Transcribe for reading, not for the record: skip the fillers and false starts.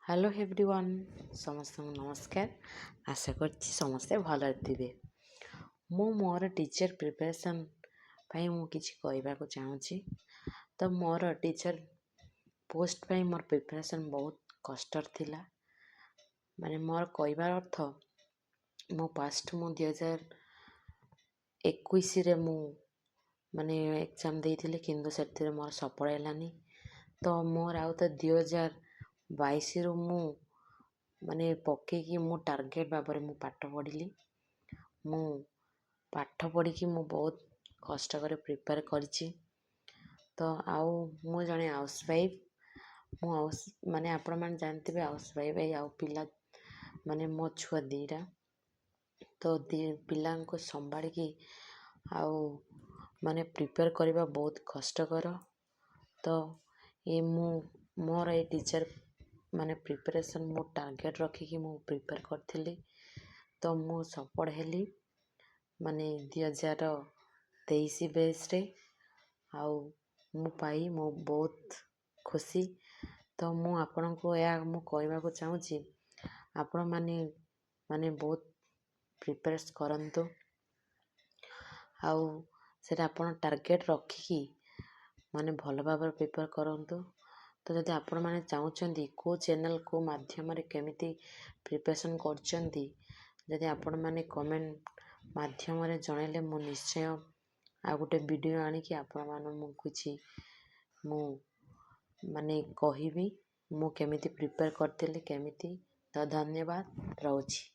Hello everyone समस्त नमस्कार। आशा करछि समस्ते भल थे। मु मोर टीचर प्रिपरेशन पाई मु किछि कहबाको चाहूँगी। तो मोर टीचर पोस्ट पाई मोर प्रिपरेशन बहुत कष्टर थिला। माने मोर कहबार अर्थ मो पास्ट मु 2021 रे मु माने एग्जाम देइथिले किंतु सेथिरे मोर सफल हेलानी। तो मोर आउ तो 2022 रु मु माने पकेकी मु टार्गेट बाबरे मु पाठ पढ़िली। मु पाठ पढ़ी मु बहुत कष्ट करे प्रिपेयर करछि। तो आउ मु जने हाउसवाइफ मु माने आपण मान जानथिबे हाउसवाइफ आउ पिला माने मो छुआ दीरा। तो पिला को संभाल की आउ माने प्रिपेयर करबा बहुत कष्टकर। तो ये मोर ये टीचर माने प्रिपरेशन मो टार्गेट रखिकी मु प्रिपेयर करथिली। तो मु सफल हेली माने 2023 बेस रे आउ मु पाई मु बहुत खुशी। तो मु आपण को या मु कहबा को चाहूँची आपण माने बहुत प्रिपेयर करंतु आउ सेटा आपण टार्गेट रखिकी माने भल भाव प्रिपेयर करंतु। तो जदि आपण माने चाहूचंदी को चैनल को माध्यम रे केमिति प्रिपरेशन करचंदी जदि आपण माने कमेंट माध्यम रे जणैले मु निश्चय आ गुटे वीडियो आनी कि आपण मान मु किछि मु माने कहिबी मु केमिति प्रिपेयर करथिले केमिति। तो धन्यवाद रहउछि।